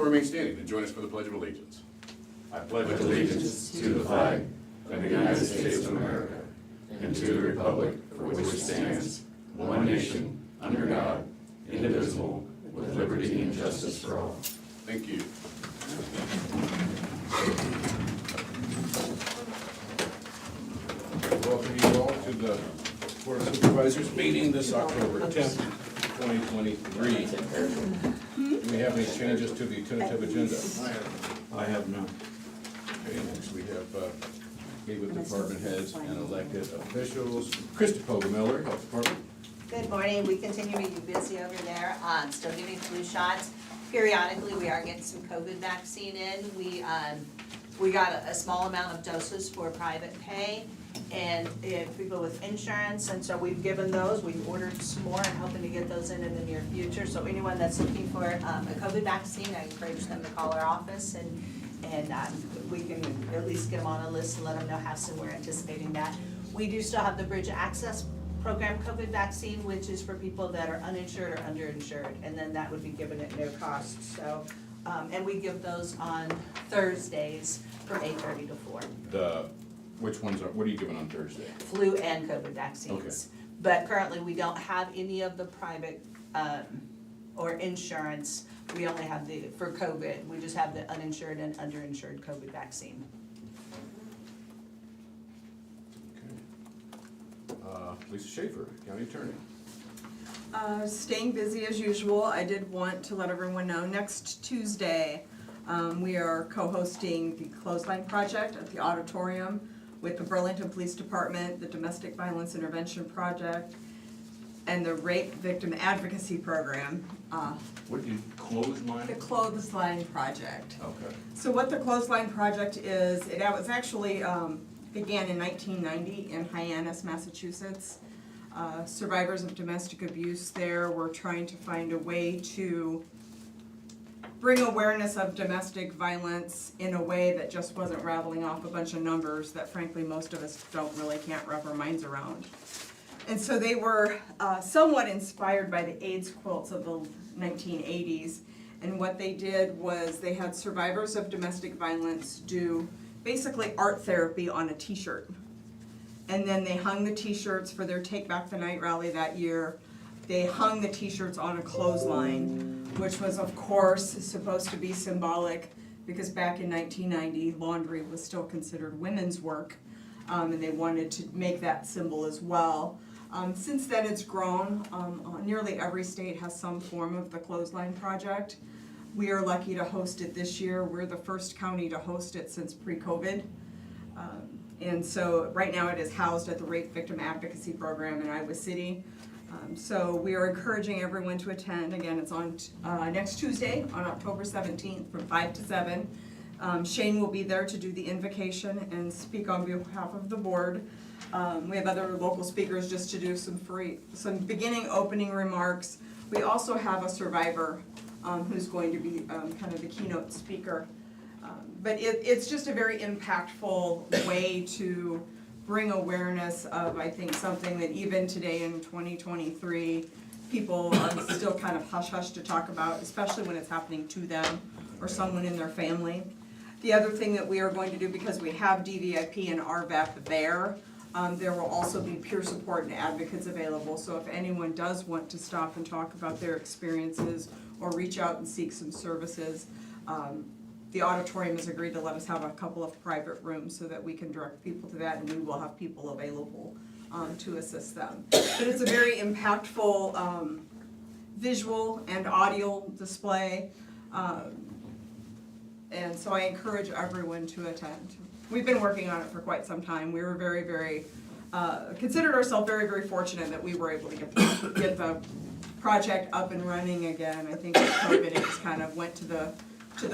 remain standing and join us for the Pledge of Allegiance. I pledge allegiance to the flag of the United States of America and to the republic for which it stands, one nation, under God, indivisible, with liberty and justice for all. Thank you. Welcome you all to the Board of Supervisors meeting this October 10th, 2023. Do we have any changes to the tentative agenda? I have none. Okay, next we have meet with department heads and elected officials. Krista Poggemiller, Health Department. Good morning. We continue to be busy over there. Still giving flu shots. Periodically, we are getting some COVID vaccine in. We got a small amount of doses for private pay and people with insurance, and so we've given those. We've ordered some more and hoping to get those in the near future. So anyone that's looking for a COVID vaccine, I encourage them to call our office and we can at least get them on a list and let them know how soon we're anticipating that. We do still have the Bridge Access Program COVID vaccine, which is for people that are uninsured or underinsured, and then that would be given at no cost. So, and we give those on Thursdays from 8:30 to 4. Which ones are, what are you giving on Thursday? Flu and COVID vaccines. Okay. But currently, we don't have any of the private or insurance. We only have for COVID, we just have the uninsured and underinsured COVID vaccine. Okay. Lisa Schaefer, County Attorney. Staying busy as usual. I did want to let everyone know next Tuesday we are co-hosting the Clothesline Project at the auditorium with the Burlington Police Department, the Domestic Violence Intervention Project, and the Rape Victim Advocacy Program. What did you close mine? The Clothesline Project. Okay. So what the Clothesline Project is, it was actually began in 1990 in Hyannis, Massachusetts. Survivors of domestic abuse there were trying to find a way to bring awareness of domestic violence in a way that just wasn't rattling off a bunch of numbers that frankly most of us can't wrap our minds around. And so they were somewhat inspired by the AIDS quilts of the 1980s. And what they did was they had survivors of domestic violence do basically art therapy on a t-shirt. And then they hung the t-shirts for their Take Back the Night rally that year. They hung the t-shirts on a clothesline, which was of course supposed to be symbolic because back in 1990, laundry was still considered women's work. And they wanted to make that symbol as well. Since then it's grown. Nearly every state has some form of the Clothesline Project. We are lucky to host it this year. We're the first county to host it since pre-COVID. And so right now it is housed at the Rape Victim Advocacy Program in Iowa City. So we are encouraging everyone to attend. Again, it's on next Tuesday on October 17th from 5 to 7. Shane will be there to do the invocation and speak on behalf of the board. We have other local speakers just to do some beginning opening remarks. We also have a survivor who's going to be kind of the keynote speaker. But it's just a very impactful way to bring awareness of, I think, something that even today in 2023, people are still kind of hush-hush to talk about, especially when it's happening to them or someone in their family. The other thing that we are going to do, because we have DVIP and RVAP there will also be peer support and advocates available. So if anyone does want to stop and talk about their experiences or reach out and seek some services, the auditorium has agreed to let us have a couple of private rooms so that we can direct people to that, and we will have people available to assist them. But it's a very impactful visual and audio display, and so I encourage everyone to attend. We've been working on it for quite some time. We were very, considered ourselves very fortunate that we were able to get the project up and running again. I think with COVID it just kind of went to the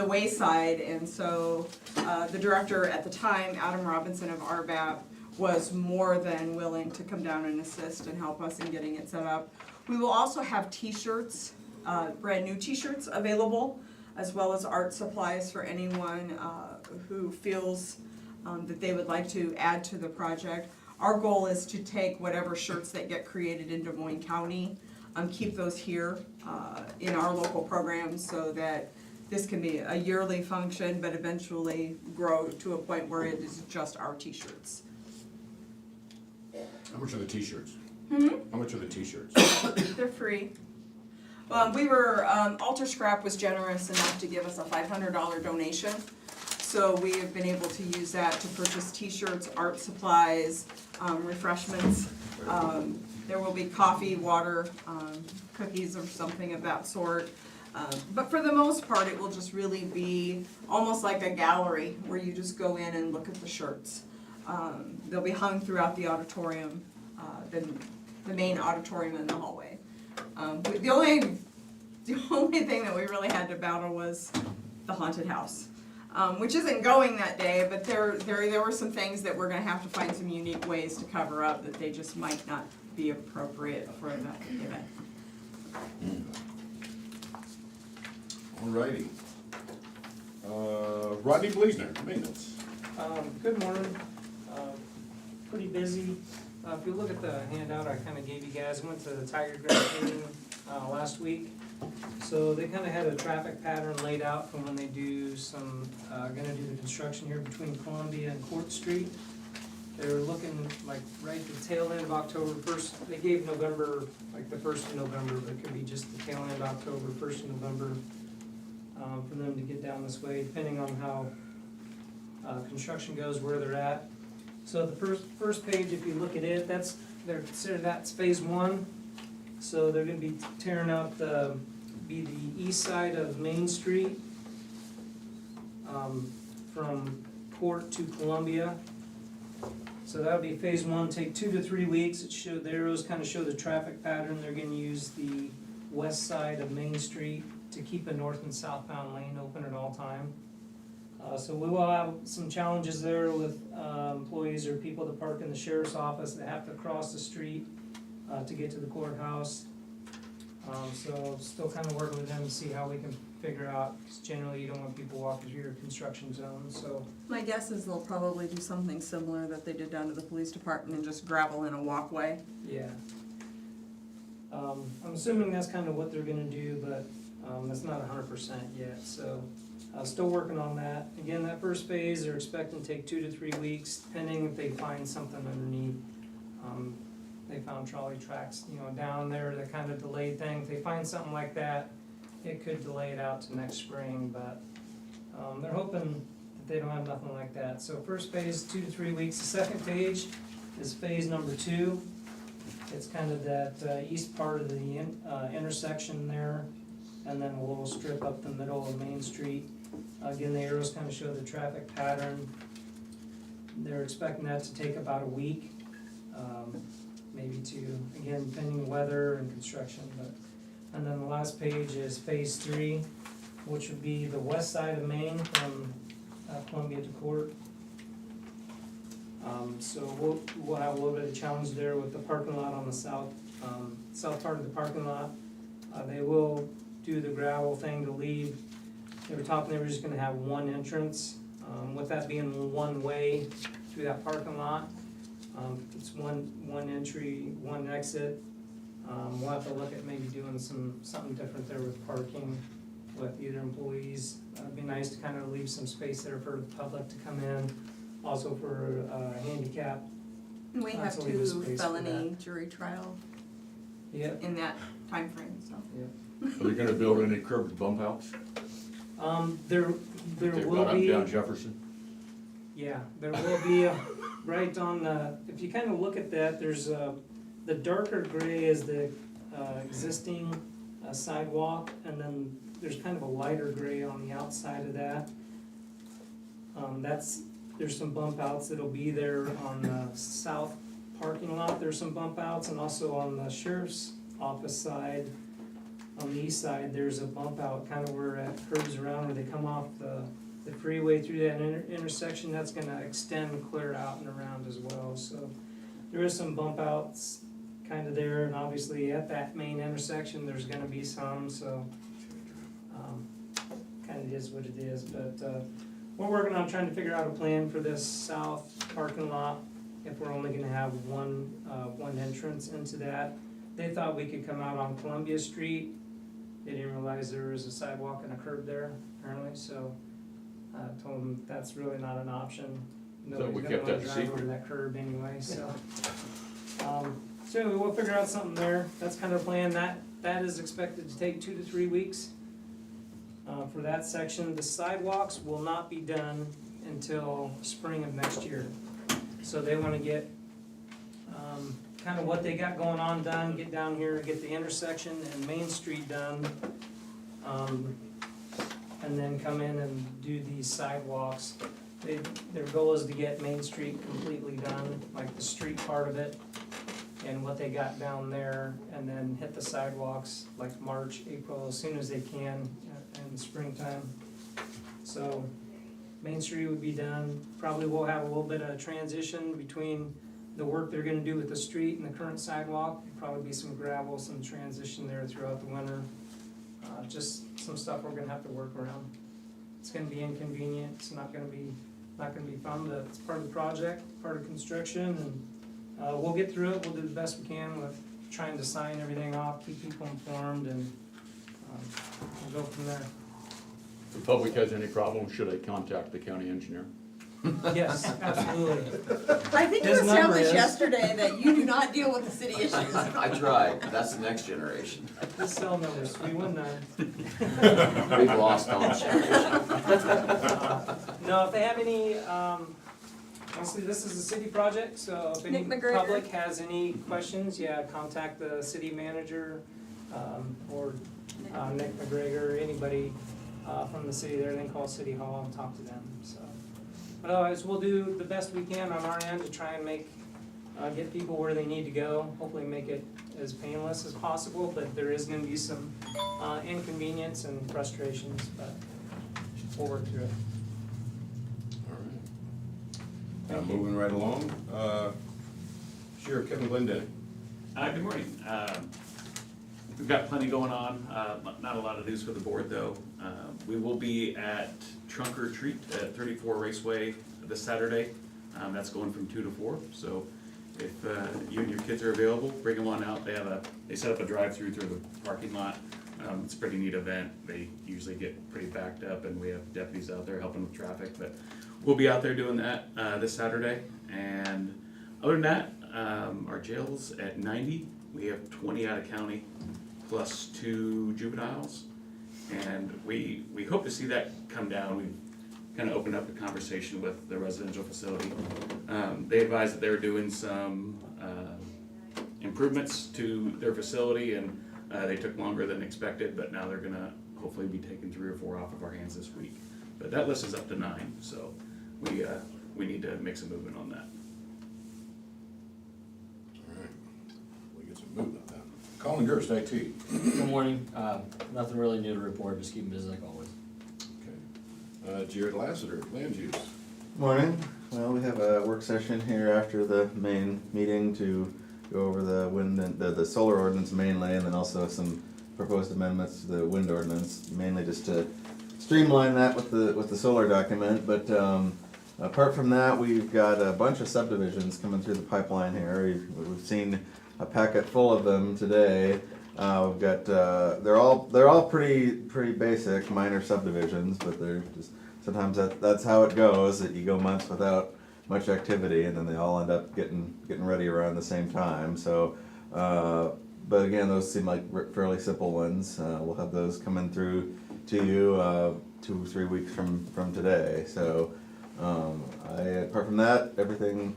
wayside, and so the director at the time, Adam Robinson of RVAP, was more than willing to come down and assist and help us in getting it set up. We will also have t-shirts, brand new t-shirts available, as well as art supplies for anyone who feels that they would like to add to the project. Our goal is to take whatever shirts that get created in Des Moines County, keep those here in our local programs so that this can be a yearly function, but eventually grow to a point where it is just our t-shirts. How much are the t-shirts? How much are the t-shirts? They're free. Alter Scrap was generous enough to give us a $500 donation. So we have been able to use that to purchase t-shirts, art supplies, refreshments. There will be coffee, water, cookies or something of that sort. But for the most part, it will just really be almost like a gallery where you just go in and look at the shirts. They'll be hung throughout the auditorium, the main auditorium in the hallway. The only thing that we really had to battle was the haunted house, which isn't going that day, but there were some things that we're gonna have to find some unique ways to cover up that they just might not be appropriate for that event. Alrighty. Rodney Bleasner, maintenance. Good morning. Pretty busy. If you look at the handout I kinda gave you guys, I went to the Tiger Grant meeting, last week. So they kinda had a traffic pattern laid out from when they do gonna do the construction here between Columbia and Court Street. They're looking like right at the tail end of October, they gave November, like the 1st of November, but it could be just the tail end of October, 1st of November, for them to get down this way, depending on how construction goes, where they're at. So the first page, if you look at it, they're considering that's phase 1. So they're gonna be tearing out the east side of Main Street, from Court to Columbia. So that'll be phase 1, take 2 to 3 weeks. The arrows kind of show the traffic pattern. They're gonna use the west side of Main Street to keep a north and southbound lane open at all time. So we will have some challenges there with employees or people that park in the sheriff's office that have to cross the street to get to the courthouse. So still kind of working with them to see how we can figure out, because generally you don't want people walking through your construction zone, so. My guess is they'll probably do something similar that they did down to the police department and just gravel in a walkway. Yeah. I'm assuming that's kind of what they're gonna do, but that's not 100% yet, so still working on that. Again, that first phase, they're expecting to take 2 to 3 weeks, depending if they find something underneath. They found trolley tracks, down there that kind of delayed things. If they find something like that, it could delay it out to next spring, but they're hoping that they don't have nothing like that. So first phase, 2 to 3 weeks. The second page is phase number 2. It's kind of that east part of the intersection there, and then a little strip up the middle of Main Street. Again, the arrows kind of show the traffic pattern. They're expecting that to take about a week, maybe 2, again, depending on weather and construction. And then the last page is phase 3, which would be the west side of Main from Columbia to Court. So we'll have a little bit of challenge there with the parking lot on the south part of the parking lot. They will do the gravel thing to leave. They were just gonna have one entrance, with that being one way through that parking lot. It's one entry, one exit. We'll have to look at maybe doing something different there with parking with either employees. It'd be nice to kind of leave some space there for the public to come in, also for handicap. And we have So leave a 2 space for felony jury trial Yep. in that time frame. So. Are they gonna build any curb bump outs? There They've will got be. down Jefferson? Yeah, there will be right on the, if you kind of look at that, there's the darker gray is the existing sidewalk, and then there's kind of a lighter gray on the outside of that. There's some bump outs that'll be there on the south parking lot. There's some bump outs, and also on the sheriff's office side, on the east side, there's a bump out kind of where it curves around, where they come off the freeway through that intersection. That's gonna extend clear out and around as well. So there is some bump outs kind of there, and obviously at that main intersection, there's gonna be some, so kind of is what it is. But we're working on trying to figure out a plan for this south parking lot, if we're only gonna have one entrance into that. They thought we could come out on Columbia Street. They didn't realize realized there was a sidewalk and a curb there apparently, so I told them that's really not an option. we Nobody's kept gonna that wanna drive over secret. that curb anyway, so. So anyway, we'll figure out something there. That's kind of the plan. That is expected to take 2 to 3 weeks. For that section, the sidewalks will not be done until spring of next year. So they wanna get, kind of what they got going on done, get down here, get the intersection and Main Street done. And then come in and do these sidewalks. Their goal is to get Main Street completely done, like the street part of it, and what they got down there, and then hit the sidewalks like March, April, as soon as they can in the springtime. So Main Street would be done. Probably we'll have a little bit of transition between the work they're gonna do with the street and the current sidewalk. Probably be some gravel, some transition there throughout the winter. Just some stuff we're gonna have to work around. It's gonna be inconvenient, it's not gonna be fun, but it's part of the project, part of construction, and we'll get through it. We'll do the best we can with trying to sign everything off, keep people informed, and we'll go from there. If the public has any problems, should I contact the county engineer? Yes, absolutely. I think it His was number established is- yesterday that you do not deal with the city issues. I tried, that's the next generation. The cell numbers, 319. We've lost all generation. No, if they have any, honestly, this is a city project, so if any Nick McGregor. public has any questions, yeah, contact the city manager, or Nick McGregor, anybody from the city there, then call City Hall and talk to them, so. But otherwise, we'll do the best we can on our end to try and get people where they need to go, hopefully make it as painless as possible, but there is gonna be some inconvenience and frustrations, but we'll work through it. All right. Moving right along, Sheriff Kevin Glendinning. Good morning. We've got plenty going on, not a lot of news for the board though. We will be at Trunk or Treat at 34 Raceway this Saturday. That's going from 2 to 4, so if you and your kids are available, bring them on out. They set up a drive-through through the parking lot. It's a pretty neat event. They usually get pretty backed up and we have deputies out there helping with traffic, but we'll be out there doing that this Saturday. And other than that, our jail's at 90. We have 20 out of county plus 2 juveniles. And we hope to see that come down. We've kind of opened up a conversation with the residential facility. They advised that they were doing some improvements to their facility and they took longer than expected, but now they're gonna hopefully be taking 3 or 4 off of our hands this week. But that list is up to 9, so we need to make some movement on that. All right, we get some movement then. Colin Gerst, IT. Good morning. Nothing really new to report, just keeping busy like always. Okay. Jared Lassiter, Land Use. Morning. Well, we have a work session here after the main meeting to go over the wind and the solar ordinance mainly, and then also some proposed amendments to the wind ordinance, mainly just to streamline that with the solar document. But apart from that, we've got a bunch of subdivisions coming through the pipeline here. We've seen a packet full of them today. We've got they're all pretty basic, minor subdivisions, but they're just sometimes that's how it goes. That you go months without much activity, and then they all end up getting ready around the same time. So, but again, those seem like fairly simple ones. We'll have those coming through to you 2 or 3 weeks from today. So, apart from that, everything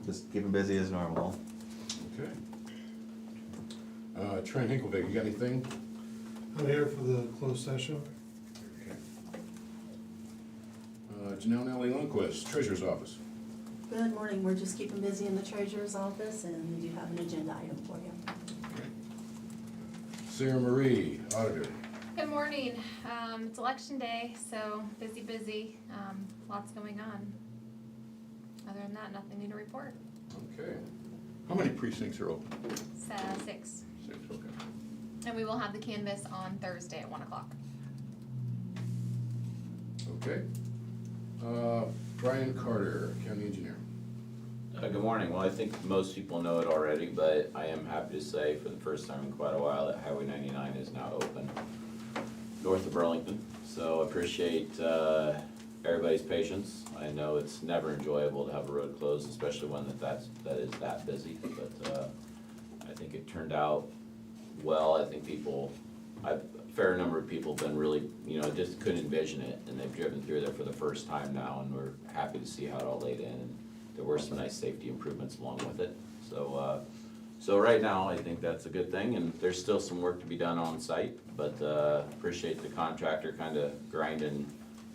just keeping busy as normal. Okay. Trent Hinkelvig, you got anything? I'm here for the closed session. Okay. Janelle Nellie Lundquist, Treasurer's Office. Good morning, we're just keeping busy in the treasurer's office and we do have an agenda item for you. Okay. Sarah Marie, Auditor. Good morning. It's election day, so busy. Lots going on. Other than that, nothing new to report. Okay. How many precincts are open? It's 6. 6, okay. And we will have the canvas on Thursday at 1 o'clock. Okay. Brian Carter, County Engineer. Good morning. Well, I think most people know it already, but I am happy to say for the first time in quite a while that Highway 99 is now open. north of Burlington. So appreciate everybody's patience. I know it's never enjoyable to have a road closed, especially one that is that busy, but I think it turned out well. I think a fair number of people have been really, just couldn't envision it, and they've driven through there for the first time now, and we're happy to see how it all laid in. And there were some nice safety improvements along with it. So right now, I think that's a good thing, and there's still some work to be done on site, but appreciate the contractor kind of grinding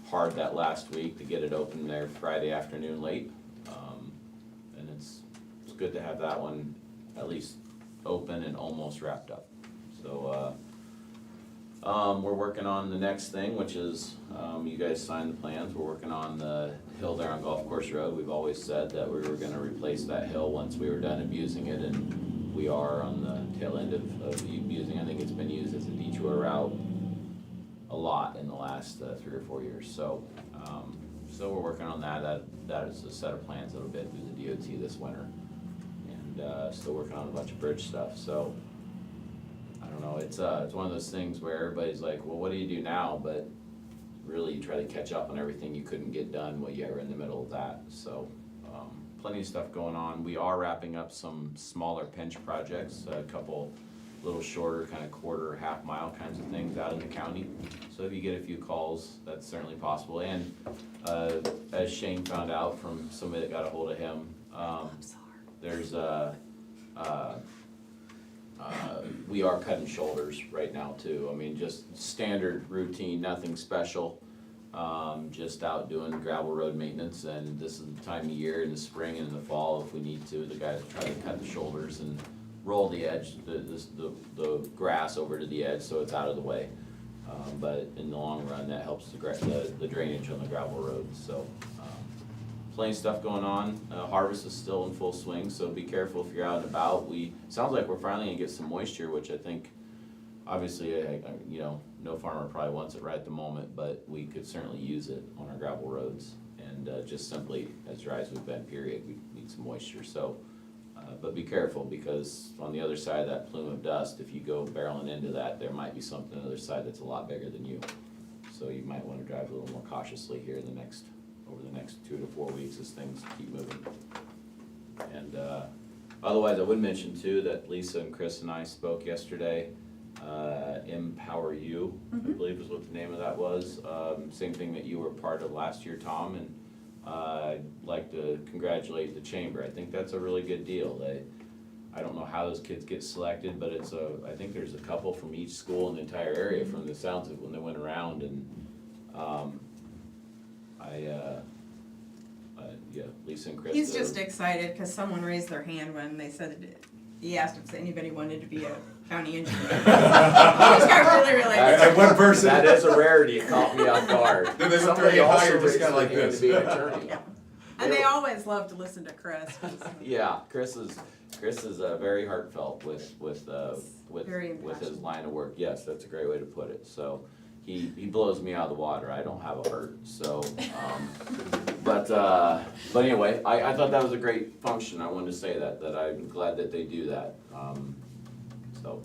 hard that last week to get it open there Friday afternoon late. And it's good to have that one at least open and almost wrapped up. So we're working on the next thing, which is, you guys signed the plans. We're working on the hill there on Golf Course Road. We've always said that we were gonna replace that hill once we were done abusing it, and we are on the tail end of abusing. I think it's been used as a detour route a lot in the last 3 or 4 years. So we're working on that. That is a set of plans that'll bid through the DOT this winter, and still working on a bunch of bridge stuff. So I don't know, it's one of those things where everybody's like, well, what do you do now? But really, you try to catch up on everything you couldn't get done while you were in the middle of that. So plenty of stuff going on. We are wrapping up some smaller pinch projects, a couple little shorter, kind of quarter, half mile kinds of things out in the county. So if you get a few calls, that's certainly possible. And as Shane found out from somebody that got a hold of him, there's we are cutting shoulders right now too. I mean, just standard routine, nothing special. Just out doing gravel road maintenance, and this is the time of year in the spring and in the fall, if we need to, the guys try to cut the shoulders and roll the edge, the grass over to the edge so it's out of the way. But in the long run, that helps the drainage on the gravel roads. So plenty of stuff going on. Harvest is still in full swing, so be careful if you're out and about. Sounds like we're finally gonna get some moisture, which I think, obviously, no farmer probably wants it right at the moment, but we could certainly use it on our gravel roads. And just simply, as dry as we've been, period, we need some moisture. So, but be careful, because on the other side of that plume of dust, if you go barreling into that, there might be something on the other side that's a lot bigger than you. So you might want to drive a little more cautiously here over the next 2 to 4 weeks as things keep moving. And otherwise, I would mention too that Lisa and Chris and I spoke yesterday. Empower You, I believe is what the name of that was. Same thing that you were part of last year, Tom, and I'd like to congratulate the chamber. I think that's a really good deal. I don't know how those kids get selected, but I think there's a couple from each school in the entire area from the sounds of it when they went around, and Lisa and Chris. He's just excited because someone raised their hand when they said, he asked if anybody wanted to be a county engineer. He just got really That one person. That is a rarity. It caught me off guard. Then they look Somebody very also higher, just raised kinda like their hand this. to be an attorney. Yeah. And they always love to listen to Chris. Yeah, Chris is very heartfelt with Very his impassioned. line of work. Yes, that's a great way to put it. So he blows me out of the water. I don't have a hurt. So, but anyway, I thought that was a great function. I wanted to say that I'm glad that they do that. So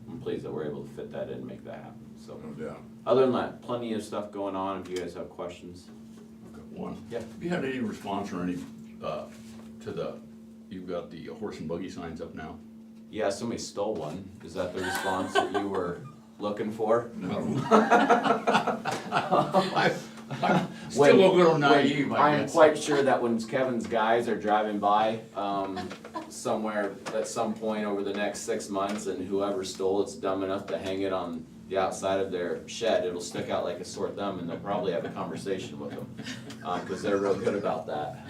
I'm pleased that we're able to fit that in and make that happen. So Yeah. other than that, plenty of stuff going on. If you guys have questions. One. Yeah. Have you had any response or any, you've got the horse and buggy signs up now? Yeah, somebody stole one. Is that the response that you were looking for? No. I'm still a little naive, I I'm guess. quite sure that when Kevin's guys are driving by, somewhere at some point over the next 6 months, and whoever stole it's dumb enough to hang it on the outside of their shed, it'll stick out like a sore thumb, and they'll probably have a conversation with them, cause they're real good about that.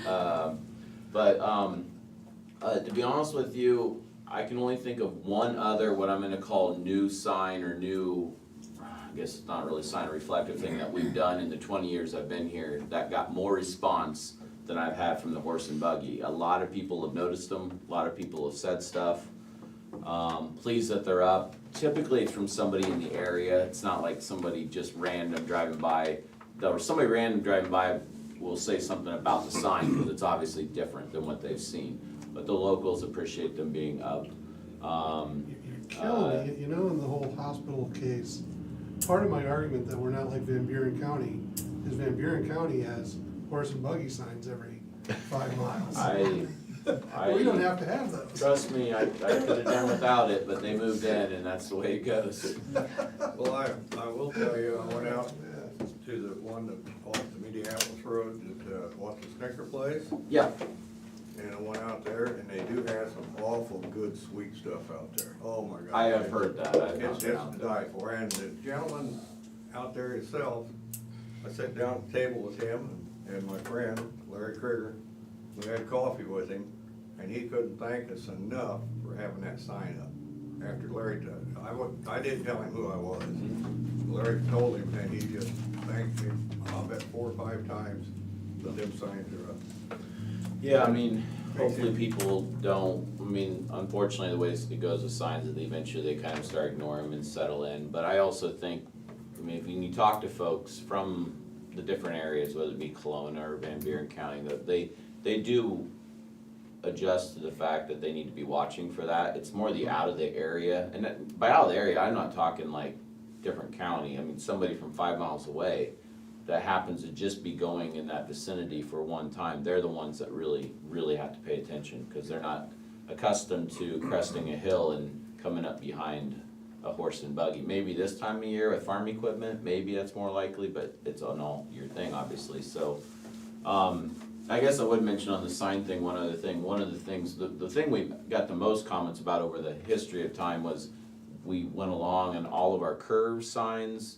To be honest with you, I can only think of one other, what I'm gonna call new sign or new, I guess it's not really sign or reflective thing that we've done in the 20 years I've been here that got more response than I've had from the horse and buggy. A lot of people have noticed them, a lot of people have said stuff. Pleased that they're up. Typically it's from somebody in the area. It's not like somebody just random driving by. Or somebody random driving by will say something about the sign, because it's obviously different than what they've seen. But the locals appreciate them being up. You're killing me, in the whole hospital case, part of my argument that we're not like Van Buren County is Van Buren County has horse and buggy signs every 5 miles. We don't have to have those. Trust me, I could have done without it, but they moved in and that's the way it goes. Well, I will tell you, I went out to the one that off the Minneapolis Road that, what's the Snicker place? Yeah, And I went out there and they do have some awful good sweet stuff out there. Oh my God. I have heard that. I've not It's been just out to there. die for. And the gentleman out there himself, I sat down at the table with him and my friend, Larry Krieger. We had coffee with him and he couldn't thank us enough for having that sign up. After Larry did, I didn't tell him who I was. Larry told him and he just thanked him, I'll bet 4 or 5 times that them signs are up. Yeah, I mean, hopefully people don't, I mean, unfortunately, the way it goes with signs, that eventually they kind of start ignoring them and settle in. But I also think, I mean, when you talk to folks from the different areas, whether it be Kelowna or Van Buren County, that they do adjust to the fact that they need to be watching for that. It's more the out of the area, and that, by out of the area, I'm not talking like different county. I mean, somebody from 5 miles away that happens to just be going in that vicinity for one time, they're the ones that really, really have to pay attention, because they're not accustomed to cresting a hill and coming up behind a horse and buggy. Maybe this time of year with farm equipment, maybe that's more likely, but it's an all year thing, obviously. So, I guess I would mention on the sign thing, one other thing. One of the things, the thing we got the most comments about over the history of time was we went along and all of our curve signs,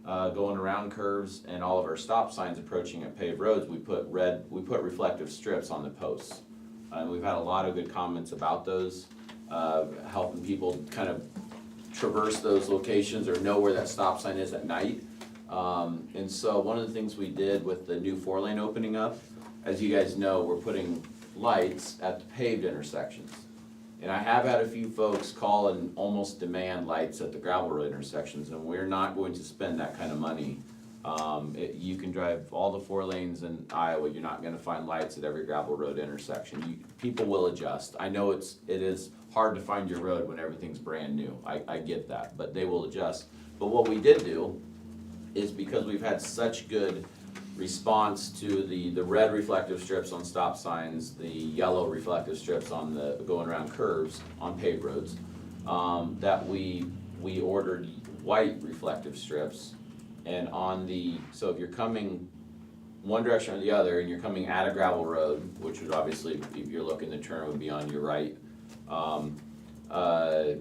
going around curves, and all of our stop signs approaching at paved roads, we put reflective strips on the posts. And we've had a lot of good comments about those, helping people kind of traverse those locations or know where that stop sign is at night. And so one of the things we did with the new 4-lane opening up, as you guys know, we're putting lights at the paved intersections. And I have had a few folks call and almost demand lights at the gravel road intersections, and we're not going to spend that kind of money. You can drive all the 4 lanes in Iowa, you're not gonna find lights at every gravel road intersection. People will adjust. I know it is hard to find your road when everything's brand new. I get that, but they will adjust. But what we did do is, because we've had such good response to the red reflective strips on stop signs, the yellow reflective strips on the going around curves on paved roads, that we ordered white reflective strips. And so if you're coming one direction or the other and you're coming at a gravel road, which would obviously, if you're looking to turn, would be on your right,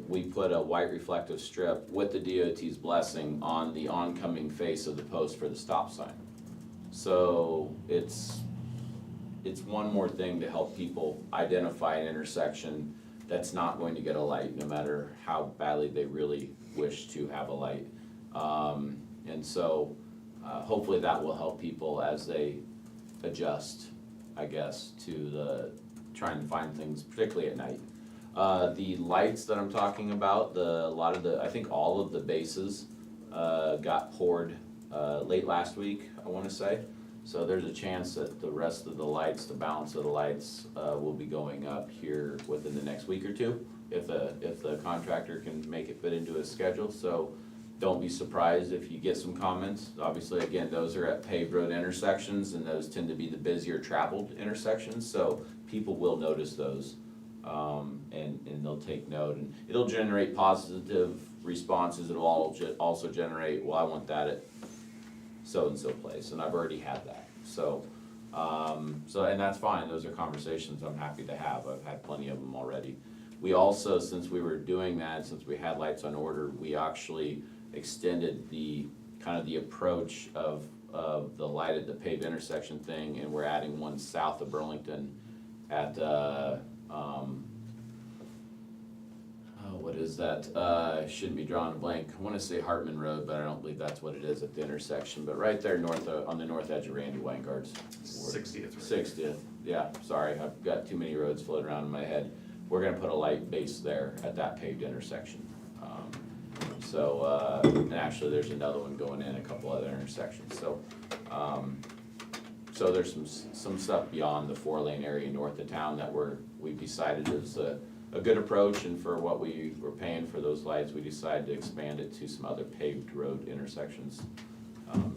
we put a white reflective strip with the DOT's blessing on the oncoming face of the post for the stop sign. So it's one more thing to help people identify an intersection that's not going to get a light, no matter how badly they really wish to have a light. And so hopefully that will help people as they adjust, I guess, to trying to find things, particularly at night. The lights that I'm talking about, I think all of the bases got poured late last week, I wanna say. So there's a chance that the rest of the lights, the balance of the lights, will be going up here within the next week or two, if the contractor can make it fit into his schedule. So don't be surprised if you get some comments. Obviously, again, those are at paved road intersections, and those tend to be the busier traveled intersections, so people will notice those. And they'll take note, and it'll generate positive responses. It'll also generate, well, I want that at so-and-so place, and I've already had that. So, and that's fine. Those are conversations I'm happy to have. I've had plenty of them already. We also, since we were doing that, since we had lights on order, we actually extended the kind of the approach of the light at the paved intersection thing, and we're adding one south of Burlington at what is that? Shouldn't be drawing a blank. I want to say Hartman Road, but I don't believe that's what it is at the intersection. But right there north on the north edge of Randy Weingard's. 60th. 60th. Yeah, sorry, I've got too many roads floating around in my head. We're gonna put a light base there at that paved intersection. And actually there's another one going in a couple other intersections. So there's some stuff beyond the 4-lane area north of town that we've decided is a a good approach, and for what we were paying for those lights, we decided to expand it to some other paved road intersections.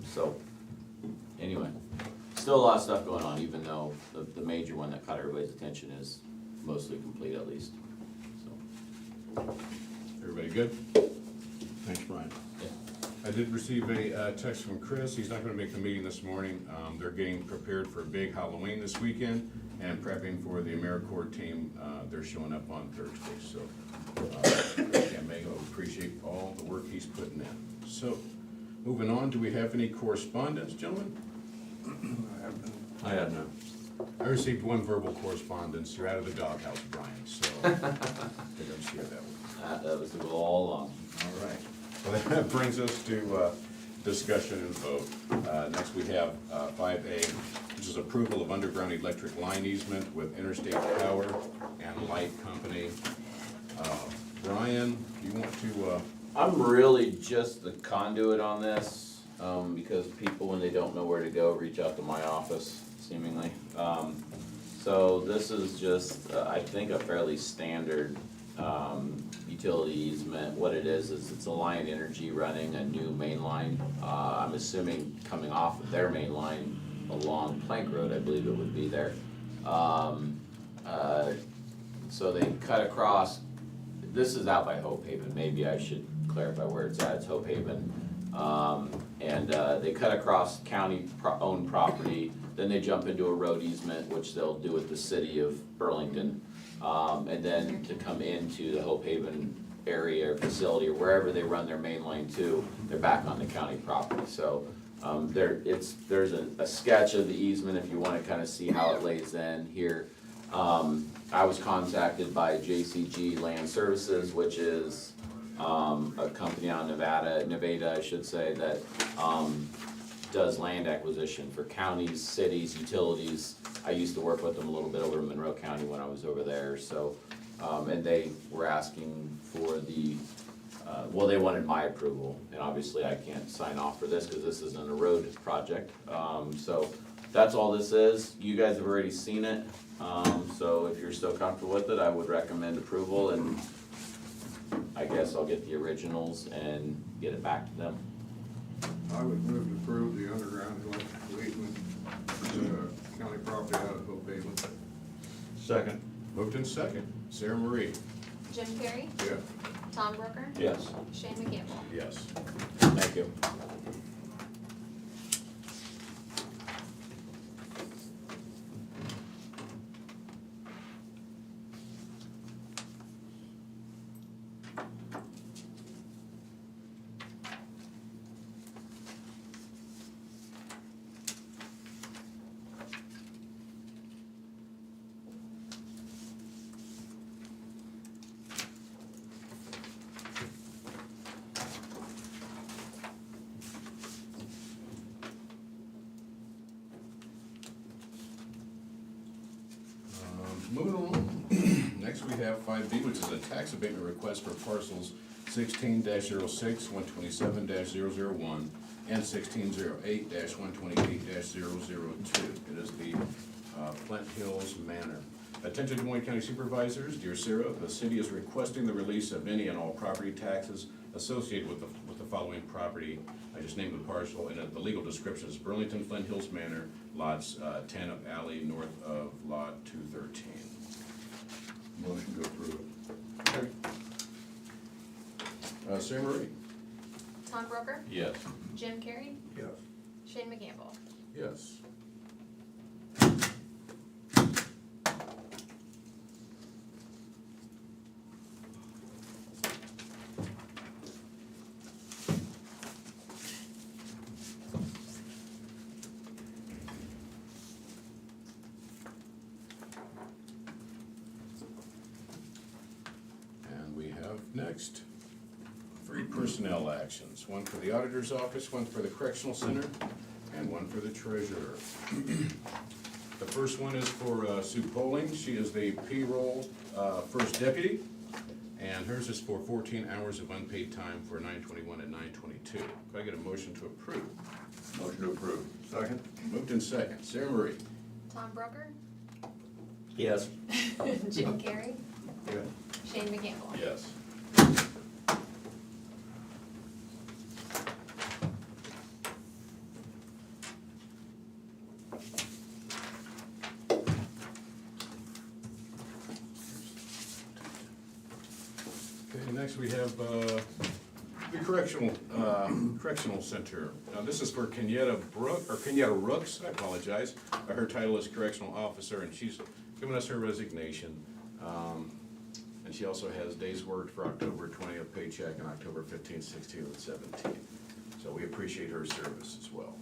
So, anyway, still a lot of stuff going on, even though the major one that caught everybody's attention is mostly complete at least, so. Everybody good? Thanks, Brian. Yeah. I did receive a text from Chris. He's not gonna make the meeting this morning. They're getting prepared for a big Halloween this weekend and prepping for the AmeriCorps team. They're showing up on Thursday, so, can't make him appreciate all the work he's putting in. So, moving on, do we have any correspondence, gentlemen? I have none. I received one verbal correspondence. You're out of the doghouse, Brian, so I think I'm share that one. That was the goal all along. All right. Well, that brings us to discussion and vote. Next, we have 5A, which is approval of underground electric line easement with Interstate Power and Light Company. Brian, do you want to, I'm really just the conduit on this, because people, when they don't know where to go, reach out to my office, seemingly. So this is just, I think, a fairly standard utility easement. What it is it's Alliant Energy running a new main line. I'm assuming coming off of their main line along Plank Road, I believe it would be there. So they cut across, this is out by Hope Haven, maybe I should clarify where it's at, it's Hope Haven. And they cut across county-owned property, then they jump into a road easement, which they'll do with the city of Burlington. And then to come into the Hope Haven area or facility or wherever they run their main line to, they're back on the county property. So there's a sketch of the easement if you want to kind of see how it lays in here. I was contacted by JCG Land Services, which is a company out of Nevada, I should say, that does land acquisition for counties, cities, utilities. I used to work with them a little bit over in Monroe County when I was over there, so, and they were asking for the, well, they wanted my approval, and obviously I can't sign off for this because this isn't a road project. So that's all this is. You guys have already seen it, so if you're still comfortable with it, I would recommend approval, and I guess I'll get the originals and get it back to them. I would move to approve the underground electric easement, county property out of Hope Haven. Second. moved in second? Sarah Marie? Jim Carrey, Yeah. Tom Brooker, Yes. Shane McCampbell. Yes. Thank you. Moving along, next we have 5B, which is a tax abatement request for parcels 16-06, 127-001, and 1608-128-002. It is the Flint Hills Manor. Attention to Moines County Supervisors, dear Sarah, the city is requesting the release of any and all property taxes associated with the following property. I just named the parcel, and the legal description is Burlington Flint Hills Manor, lots 10 of Alley, north of lot 213. Motion to approve. Sarah Marie? Tom Brooker, Yes. Jim Carrey, Yes. Shane McCampbell. Yes. And we have next 3 personnel actions, one for the auditor's office, one for the correctional center, and one for the treasurer. The first one is for Sue Poling. She is the payroll first deputy, and hers is for 14 hours of unpaid time for 9/21 and 9/22. Could I get a motion to approve? Motion to approve. Second? Moved in second. Sarah Marie? Tom Brooker, Yes. Jim Carrey, Yes. Shane McCampbell. Yes. Okay, next we have the correctional center. Now, this is for Kenyatta Rooks, I apologize. Her title is correctional officer, and she's given us her resignation. And she also has days worked for October 20th paycheck and October 15th, 16th, and 17th. So we appreciate her service as well.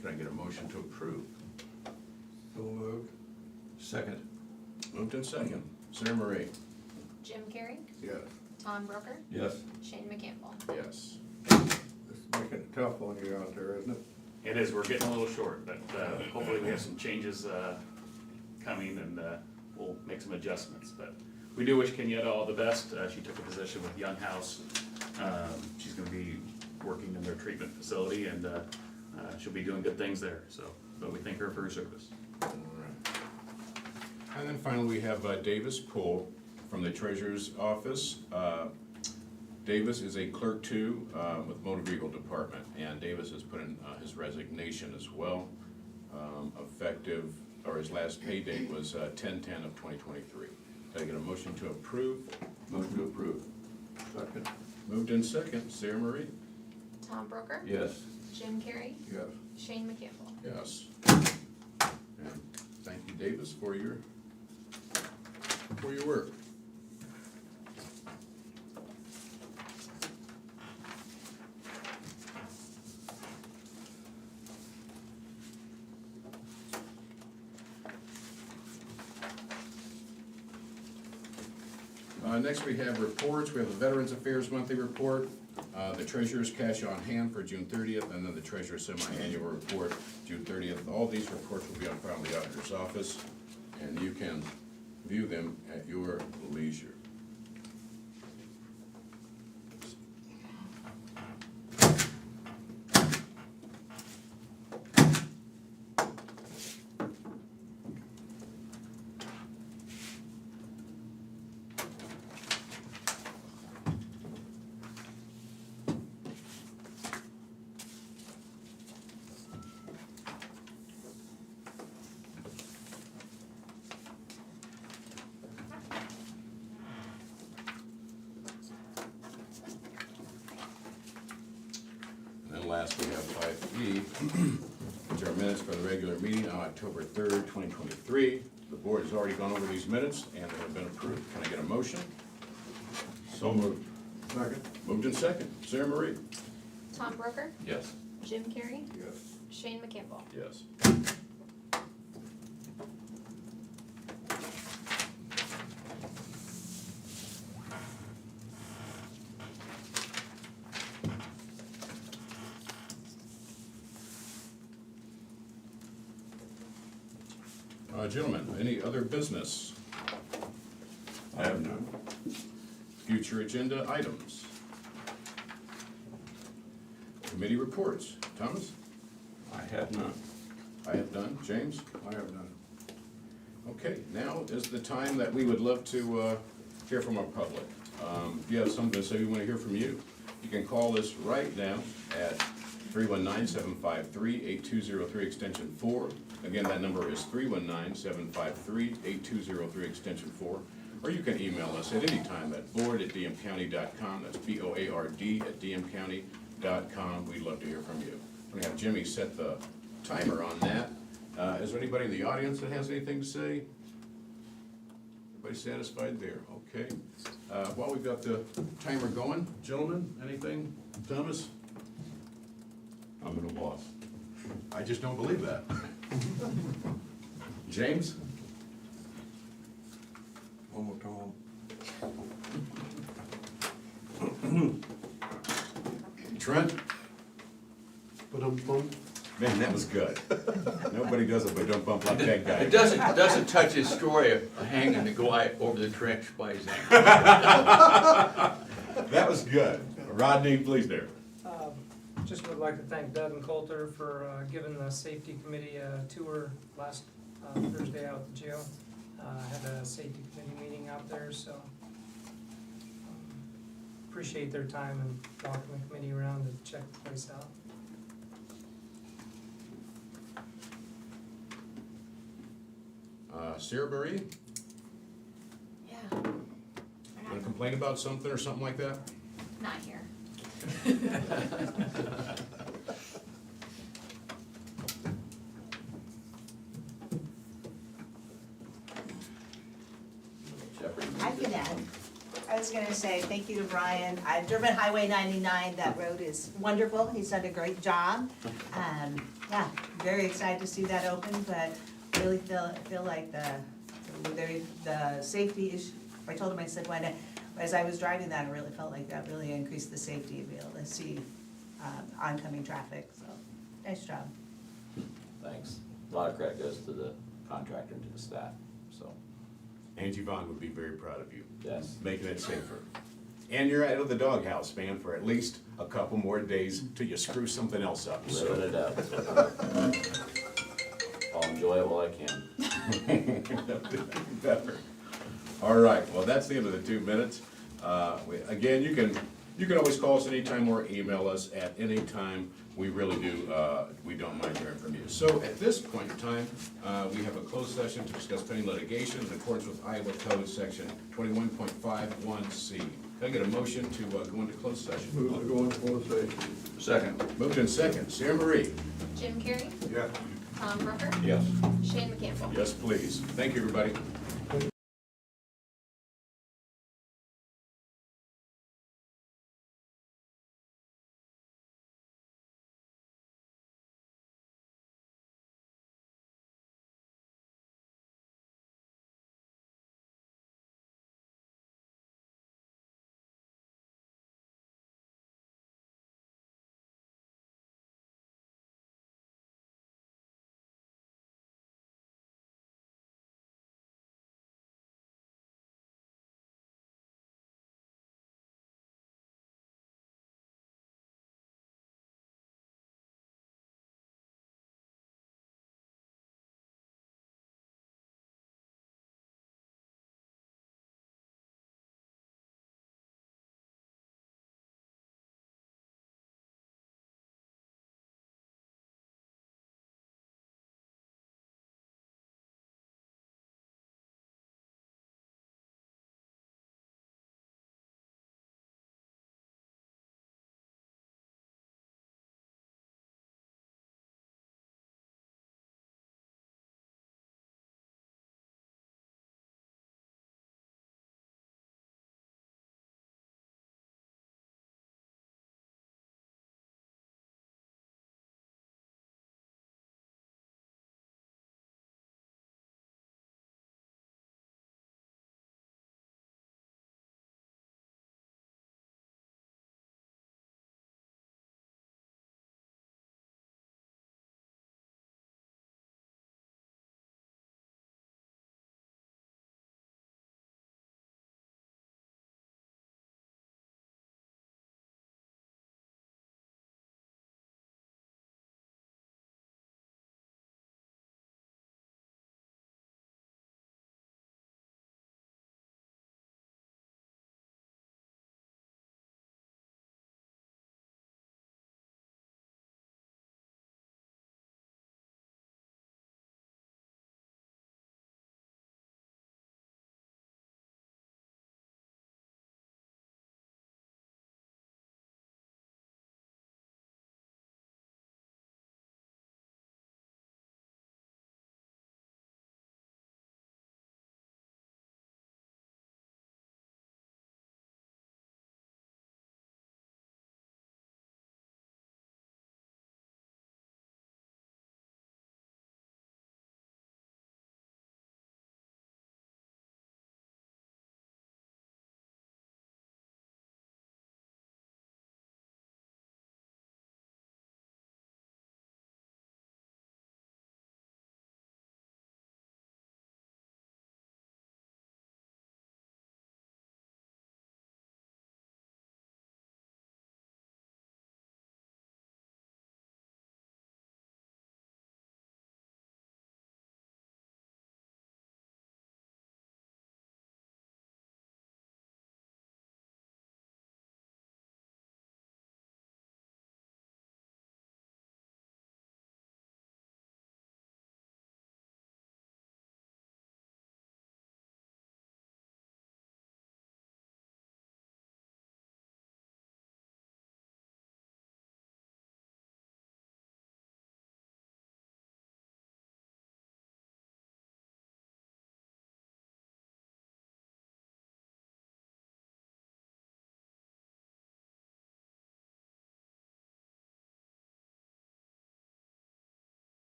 Can I get a motion to approve? So moved. Second. Moved in second. Sarah Marie? Jim Carrey, Yes. Tom Broker, Yes. Shane McCampbell. Yes. This is making it tough on you out there, isn't it? It is, we're getting a little short, but hopefully we have some changes coming and we'll make some adjustments. But we do wish Kenyatta all the best. She took a position with Young House. She's gonna be working in their treatment facility and she'll be doing good things there, so, but we thank her for her service. All right. And then finally, we have Davis Poole from the Treasurer's Office. Davis is a clerk too with Motor Vehicle Department, and Davis has put in his resignation as well, effective, or his last pay date was 10/10 of 2023. Can I get a motion to approve? Motion to approve. Second. Moved in second. Sarah Marie? Tom Broker, Yes. Jim Carrey, Yes. Shane McCampbell. Yes. And thank you, Davis, for your work. Next, we have reports. We have the Veterans Affairs Monthly Report, the Treasurer's Cash on Hand for June 30th, and then the Treasurer's Semi-Annual Report, June 30th. All these reports will be on file in the Auditor's Office, and you can view them at your leisure. And last, we have 5E, which are minutes for the regular meeting on October 3rd, 2023. The board has already gone over these minutes, and they have been approved. Can I get a motion? So moved. Second. Moved in second. Sarah Marie? Tom Broker, Yes. Jim Carrey, Yes. Shane McCampbell. Yes. Gentlemen, any other business? I have none. Future agenda items? Committee reports? Thomas? I have none. I have none. James? I have none. Okay, now is the time that we would love to hear from our public. If you have something to say, we want to hear from you. You can call us right now at 319-753-8203 extension 4. Again, that number is 319-753-8203 extension 4. Or you can email us at any time at board@dmcounty.com. That's BOARD@dmcounty.com. We'd love to hear from you. I'm gonna have Jimmy set the timer on that. Is there anybody in the audience that has anything to say? Everybody satisfied there? Okay. While we've got the timer going, gentlemen, anything? Thomas? I'm at a loss. I just don't believe that. James? One more time. Trent? But Man, that was good. Nobody does it but don't bump like that guy. It doesn't touch his story of hanging the guy over the trench by his ankle. That was good. Rodney, please there. Just would like to thank Doug and Coulter for giving the safety committee a tour last Thursday out at the jail. Had a safety committee meeting out there, so appreciate their time and walking the committee around to check the place out. Sarah Marie, Yeah. wanna complain about something or something like that? Not here. Jeopardy. I can add. I was gonna say, thank you to Brian. I've driven Highway 99, that road is wonderful, he's done a great job. Yeah, very excited to see that open, but really feel like the safety issue, I told him, I said, when, as I was driving that, I really felt like that really increased the safety to be able to see oncoming traffic, so, nice job. Thanks. A lot of credit goes to the contractor and to the staff, so, Angie Vaughn would be very proud of you, yes. making it safer. And you're out of the doghouse, man, for at least a couple more days till you screw something else up, so. Living it up. I'll enjoy it while I can. Better. All right, well, that's the end of the 2 minutes. Again, you can always call us anytime or email us at any time. We really do, we don't mind hearing from you. So at this point in time, we have a closed session to discuss pending litigation in accordance with Iowa Code Section 21.51C. Can I get a motion to go into closed session? Move to go into closed session. Second. Moved in second. Sarah Marie? Jim Carrey, Yeah. Tom Rucker, Yes. Shane McCampbell. Yes, please. Thank you, everybody.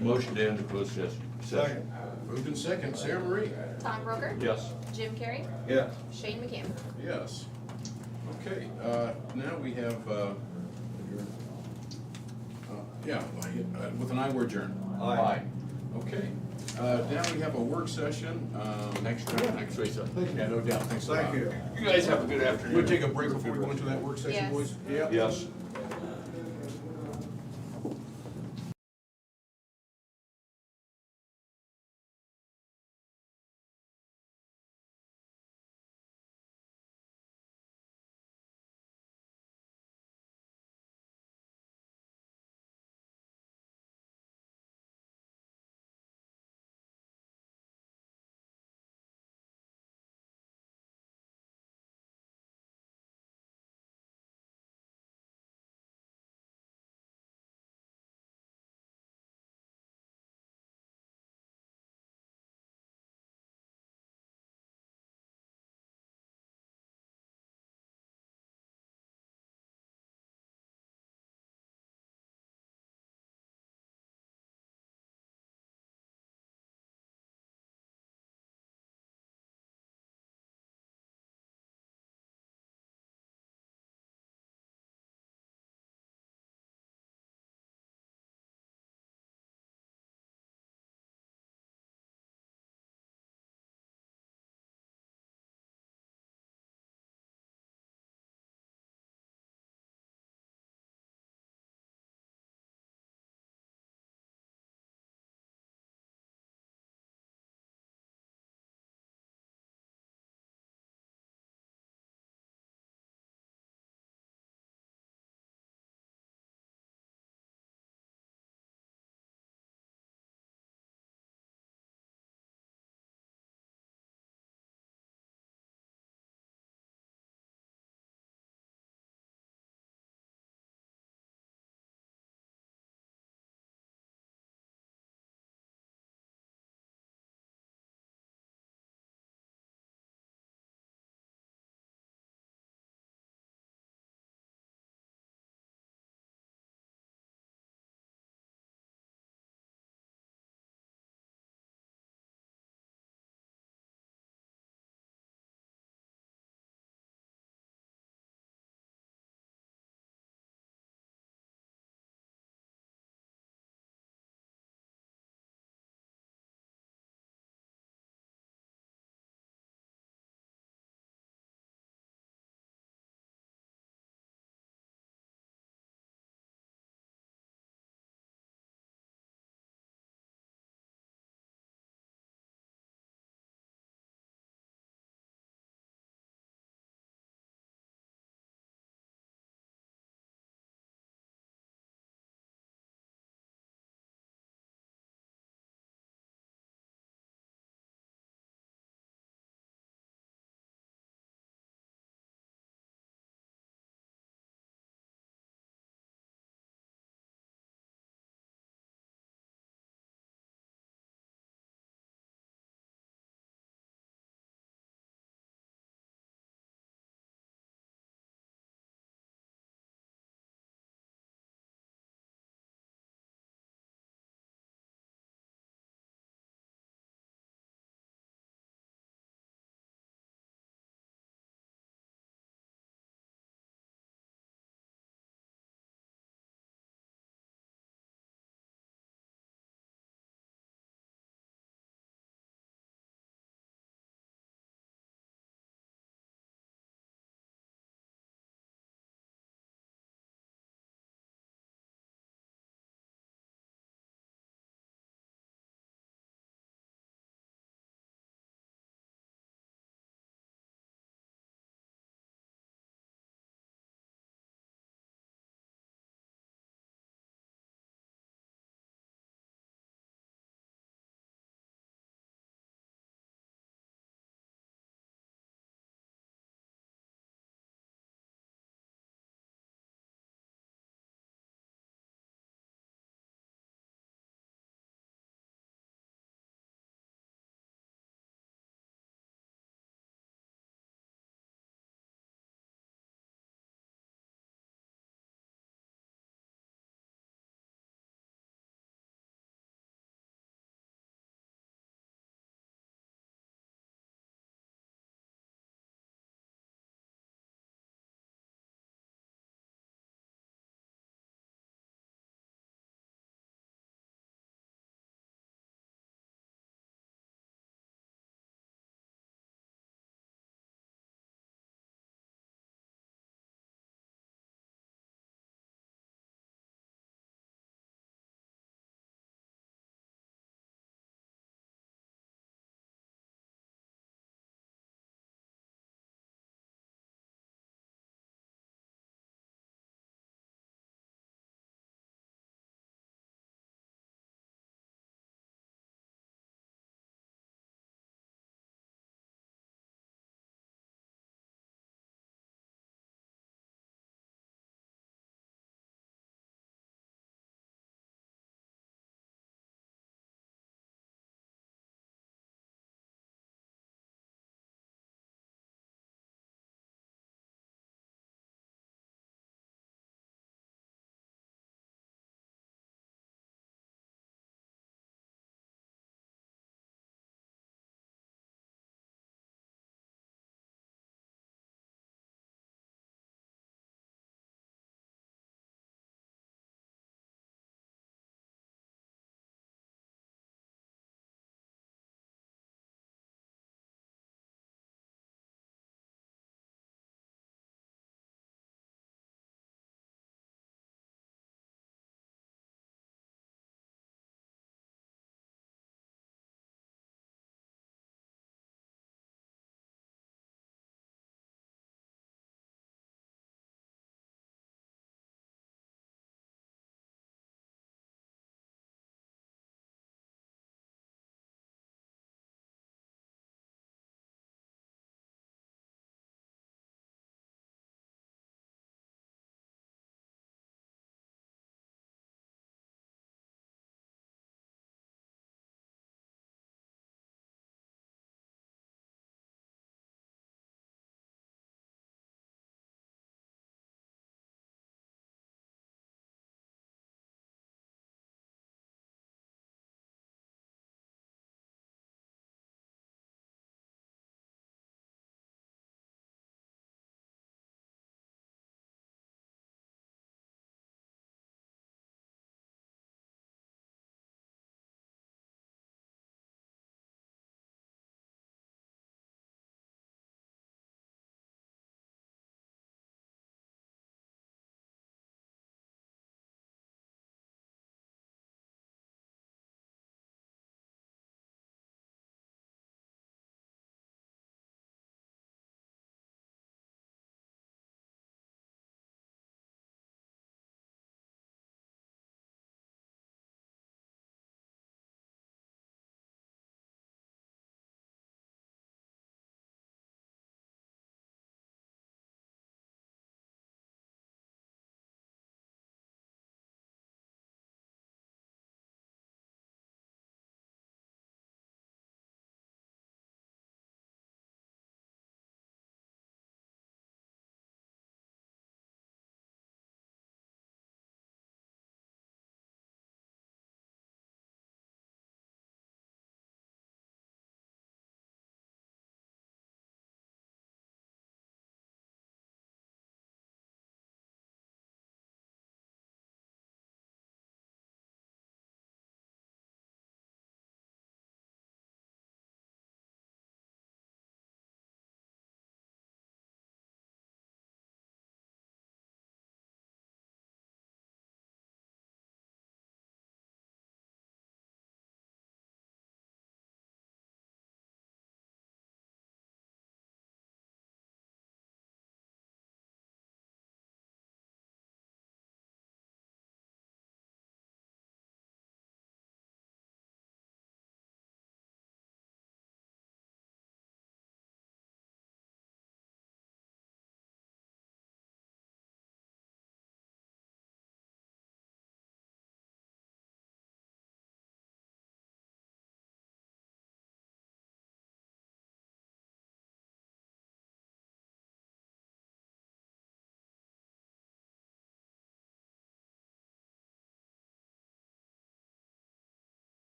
Motion to end the closed session. Second. Moved in second, Sarah Marie? Tom Broker? Yes. Jim Carrey? Yes. Shane McCampbell? Yes. Okay, now we have, yeah, with an aye, we're adjourned. Aye. Okay, now we have a work session. Next week, so. Thank you. Yeah, no doubt, thanks a lot. Thank you. You guys have a good afternoon. We'll take a break before we go into that work session, Yes. boys? Yes.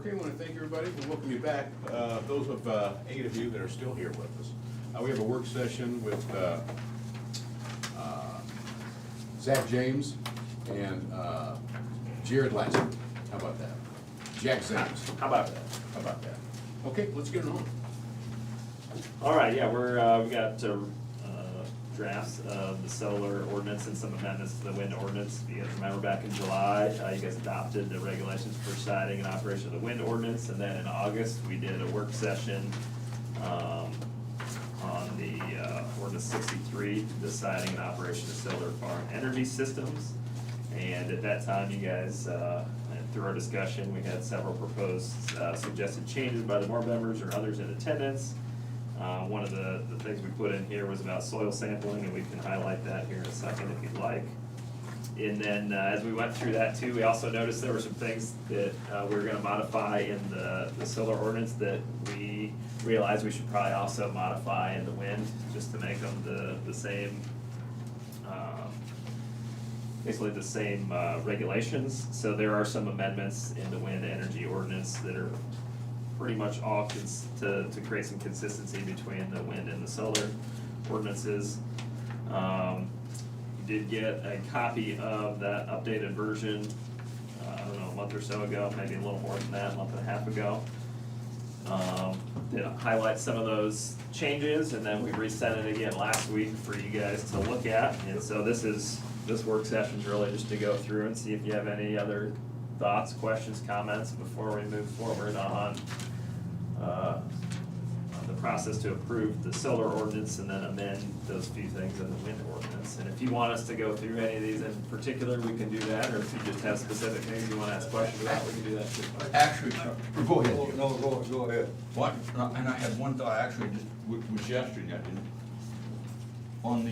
Okay, I want to thank everybody for welcoming you back. Those of 8 of you that are still here with us. We have a work session with Zach James and Jared Latson. How about that? Jack James. How about that? How about that? Okay, let's get it on. All right, yeah, we got drafts of the solar ordinance and some amendments to the wind ordinance. You guys remember back in July, you guys adopted the regulations for siting and operation of the wind ordinance, and then in August, we did a work session on the ordinance 63, the siting and operation of solar farm energy systems. And at that time, you guys, through our discussion, we had several proposed suggested changes by the board members or others in attendance. One of the things we put in here was about soil sampling, and we can highlight that here in a second if you'd like. And then, as we went through that too, we also noticed there were some things that we were gonna modify in the solar ordinance that we realized we should probably also modify in the wind, just to make them the same, basically the same regulations. So there are some amendments in the wind energy ordinance that are pretty much all to create some consistency between the wind and the solar ordinances. You did get a copy of that updated version, I don't know, a month or so ago, maybe a little more than that, a month and a half ago. Did highlight some of those changes, and then we resent it again last week for you guys to look at. And so this work session's really just to go through and see if you have any other thoughts, questions, comments before we move forward on the process to approve the solar ordinance and then amend those few things in the wind ordinance. And if you want us to go through any of these in particular, we can do that, or if you just have specific things you wanna ask questions about, we can do that too. Actually, go ahead. Jim. No, go ahead. What, and I had one thought, actually, just was yesterday, I didn't, on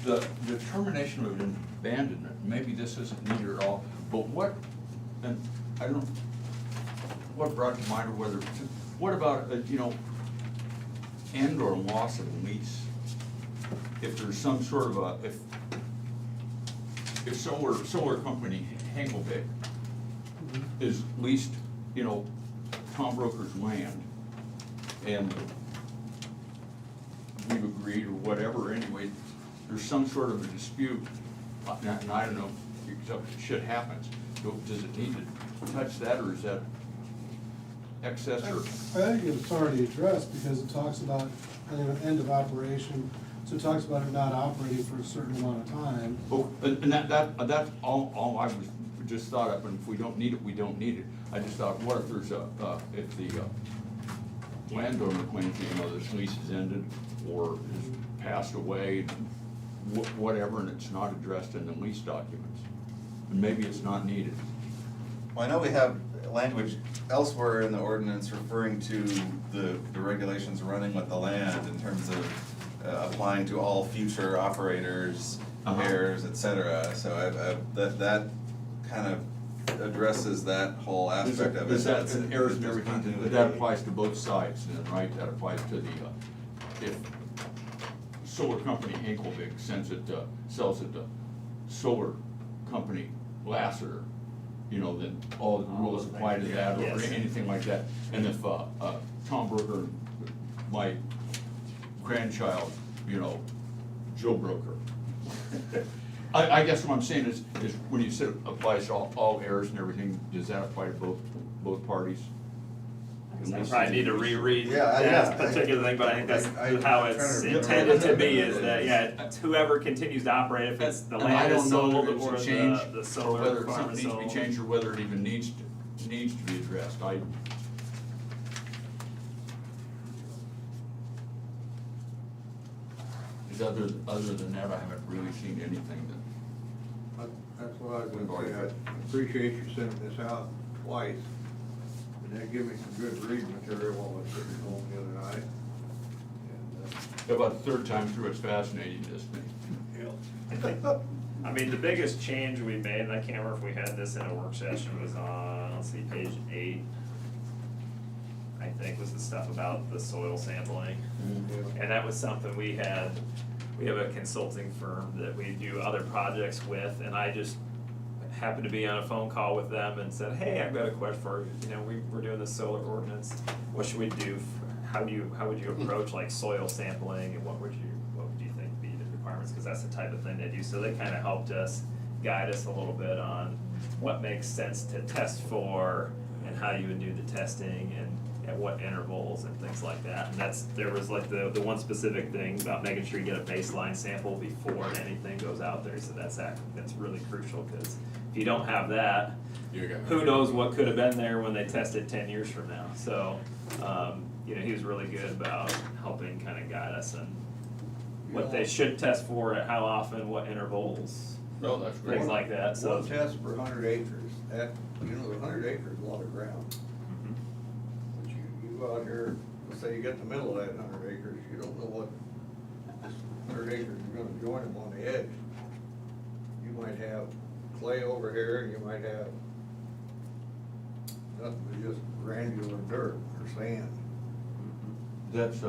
the termination of an abandonment, maybe this isn't needed at all, but what, and I don't, what brought to mind, or whether, what about, end or loss of a lease? If there's some sort of if solar company, Henkelbeck, is leased, Tom Broker's land, and we've agreed, or whatever, anyway, there's some sort of a dispute, and I don't know, shit happens. Does it need to touch that, or is that excess, or? I think it's already addressed, because it talks about, end of operation, so it talks about it not operating for a certain amount of time. Oh, and that's all I was, just thought of, and if we don't need it, we don't need it. I just thought, what if there's if the landowner claims, this lease is ended, or has passed away, whatever, and it's not addressed in the lease documents, and maybe it's not needed. Well, I know we have language elsewhere in the ordinance referring to the regulations running with the land in terms of applying to all future operators, heirs, et cetera. So that kind of addresses that whole aspect of it. That's an heirs and everything, but that applies to both sides then, right? That applies to if solar company Henkelbeck sells it to solar company Lassiter, then all the rules apply to that, or Yes. anything like that. And if Tom Broker, my grandchild, Joe Broker. I guess what I'm saying is when you said it applies to all heirs and everything, does that apply to both parties? I probably need to reread Yeah, that yeah. particular thing, but I think that's how it's intended to be, is that, it's whoever continues to operate, if it's the And I land is don't know sold whether or it's a change, the or solar whether farm something is needs to be sold. changed, or whether it even needs to be addressed. Other than that, I haven't really seen anything That's what I was gonna say, I appreciate you sending this out twice, and that gave me some good reading material while I was sitting home the other night. And, about the third time through, it's fascinating, this thing. I mean, the biggest change we made, and I can't remember if we had this in a work session, was on, let's see, page 8. I think was the stuff about the soil sampling. And that was something we have a consulting firm that we do other projects with, and I just happened to be on a phone call with them and said, hey, I've got a question for, we're doing this solar ordinance. What should we do? How would you approach like soil sampling, and what would you think be the requirements? Cause that's the type of thing they do. So they kinda helped us, guide us a little bit on what makes sense to test for and how you would do the testing and at what intervals and things like that. And there was like the one specific thing about making sure you get a baseline sample before anything goes out there. So that's really crucial, because if you don't have that, who knows what could have been there when they tested 10 years from now. So, he was really good about helping kind of guide us on what they should test for, at how often, what intervals, No, that's great. things like that. So One test per 100 acres, that, the 100 acres is a lot of ground. But you go out here, let's say you get the middle of that 100 acres, you don't know what this 100 acres is gonna join them on the edge. You might have clay over here, and you might have nothing but just granular dirt or sand. That's,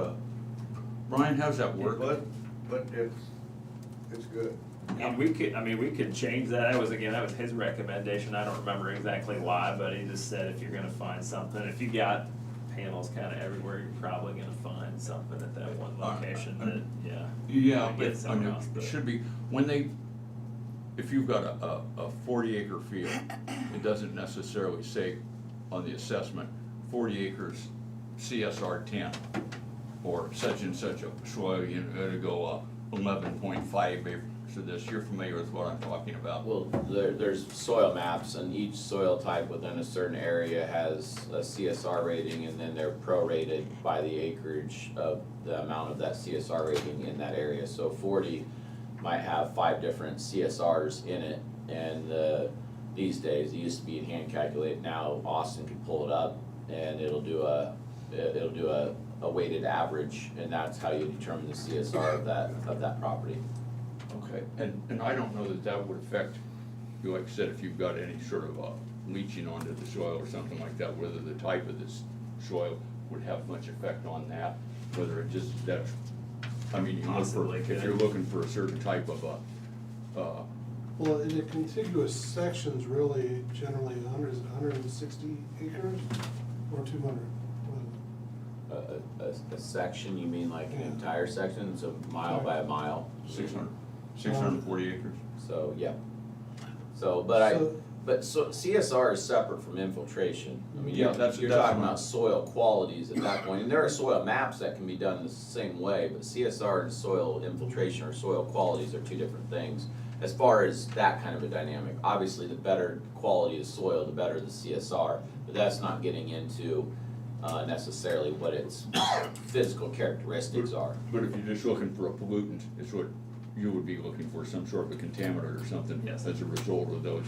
Brian, how's that work? But it's good. And we could change that. That was his recommendation. I don't remember exactly why, but he just said if you're gonna find something, if you got panels kinda everywhere, you're probably gonna find something at that one location that, yeah. Yeah, might but, get somewhere else, it but- should be, if you've got a 40-acre field, it doesn't necessarily say on the assessment, 40 acres CSR 10, or such and such a soil, to go 11.5 acres to this. You're familiar with what I'm talking about? Well, there's soil maps, and each soil type within a certain area has a CSR rating, and then they're prorated by the acreage of the amount of that CSR rating in that area. So 40 might have 5 different CSRs in it, and these days, it used to be hand calculated, now Austin can pull it up, and it'll do a weighted average, and that's how you determine the CSR of that property. Okay, and I don't know that would affect, like I said, if you've got any sort of leaching onto the soil or something like that, whether the type of this soil would have much effect on that, whether it just, that's, I mean, if you're looking for a certain type of Well, in the contiguous sections, really, generally, is it 160 acres or 200? A section, you mean like an entire section, it's a mile by a mile? 640 acres. So, yeah. So, but CSR is separate from infiltration. I mean, Yeah, you're talking about soil qualities at that point, and there are soil maps that can be done the same way, but CSR and soil infiltration or soil qualities are two different things. As far as that kind of a dynamic, obviously the better quality of soil, the better the CSR, but that's not getting into necessarily what its physical characteristics are. But if you're just looking for a pollutant, it's what you would be looking for, some sort of a contaminant or something as a result of those.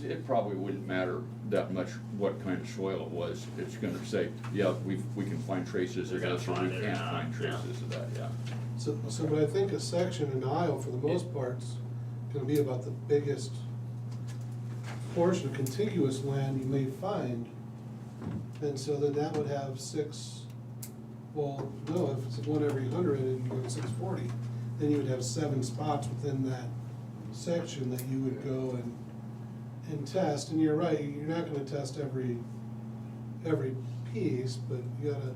It probably wouldn't matter that much what kind of soil it was. It's gonna say, yeah, we can find traces of this, or we can't find traces of that, yeah. So, but I think a section in Iowa, for the most part, is gonna be about the biggest portion of contiguous land you may find. And so then that would have if it's 1 every 100 and you go to 640, then you would have 7 spots within that section that you would go and test. And you're right, you're not gonna test every piece, but you gotta.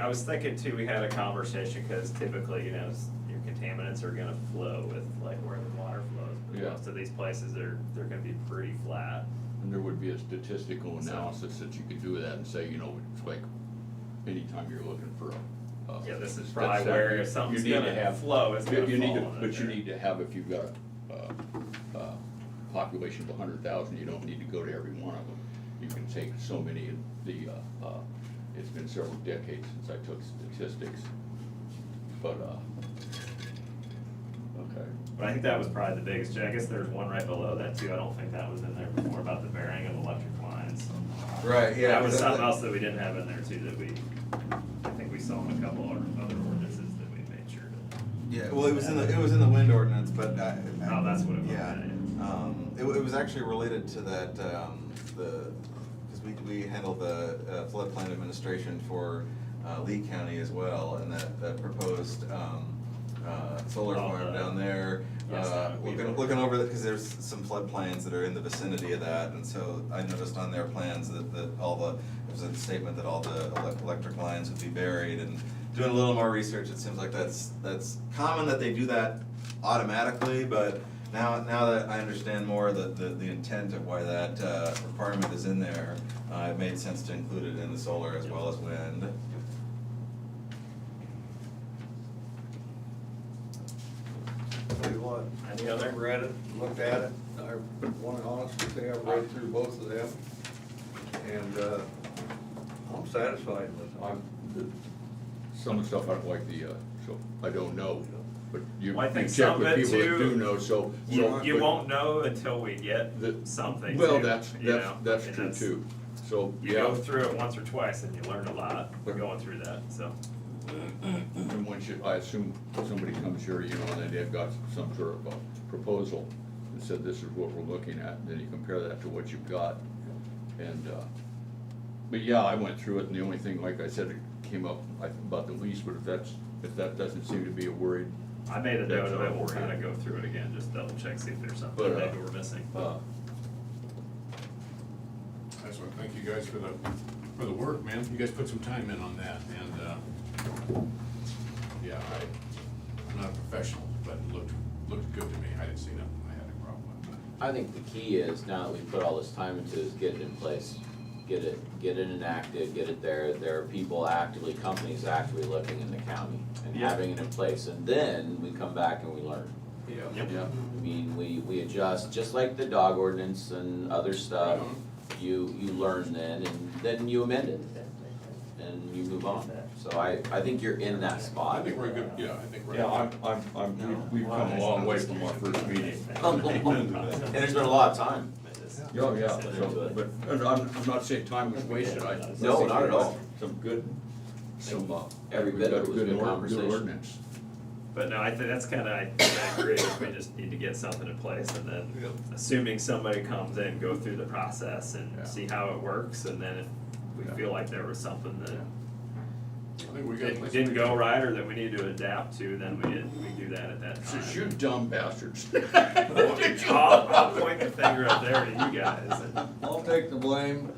I was thinking too, we had a conversation, because typically, your contaminants are gonna flow with like where the water flows. But Yeah. most of these places, they're gonna be pretty flat. And there would be a statistical analysis that you could do with that and say, it's like, anytime you're looking for Yeah, this is probably where if something's gonna flow, it's gonna fall in it But you there. need to have, if you've got a population of 100,000, you don't need to go to every one of them. You can take so many of it's been several decades since I took statistics, but, okay. But I think that was probably the biggest, I guess there's one right below that too, I don't think that was in there before, about the bearing of electric lines. Right, yeah. That was something else that we didn't have in there too, I think we saw in a couple other ordinances that we made sure to. Yeah, well, it was in the wind ordinance, but Oh, that's what it was. Yeah, it was actually related to that, because we handle the floodplain administration for Lee County as well, and that proposed solar Oh, farm down there. yes, Looking over that, cause there's some floodplains that are in the vicinity of that, and so I noticed on their plans that there was a statement that all the electric lines would be buried, and doing a little more research, it seems like that's common that they do that automatically, but now that I understand more the intent of why that requirement is in there, it made sense to include it in the solar as well as wind. Tell you what, Any other? I've read it, looked at it, I want to honestly say I've read through both of them, and, I'm satisfied with them. Some of the stuff I don't like so I don't know, but you Well, I you think check some of with it people that too, do know, so. You but- won't know until we get The- something. Well, too, that's you know? that's And true too, so, You yeah. go through it once or twice and you learn a lot going through that, so. And once I assume somebody comes here, you know, and they've got some sort of a proposal that said this is what we're looking at, and then you compare that to what you've got. And, but yeah, I went through it, and the only thing, like I said, it came up about the lease, but if that doesn't seem to be a worry. I made a note That's of it, all. we're gonna go through it again, just double check, see if there's something But, maybe we're missing. Excellent, thank you guys for the work, man. You guys put some time in on that, and, yeah, I'm not a professional, but it looked good to me. I didn't see nothing I had a problem with. I think the key is, now that we put all this time into, is get it in place. Get it enacted, get it there. There are people actively, companies actively looking in the county and Yeah. having it in place, and then we come back and we learn. Yep. Yeah, I mean, we adjust, just like the dog ordinance and other stuff, you learn then, and then you amend it, and you move on. So I think you're in that I spot. think we're good, yeah, I think we're. yeah, we've come a long way from our first meeting. And there's been a lot of time. Yeah, so, but, and I'm not saying time was wasted, I. No, not at all. Some good, Every we've bit got of a it was good good conversation. ordinance. But no, I think that's kinda, I agree, we just need to get something in place, and then, assuming somebody comes in, go through the process and Yeah. see how it works, and then if we Yeah. feel like there was something that I think we got. didn't go right, or that we need to adapt to, then we do that at that So time. you dumb bastards. I'll point the finger up there to you guys, and I'll take the blame.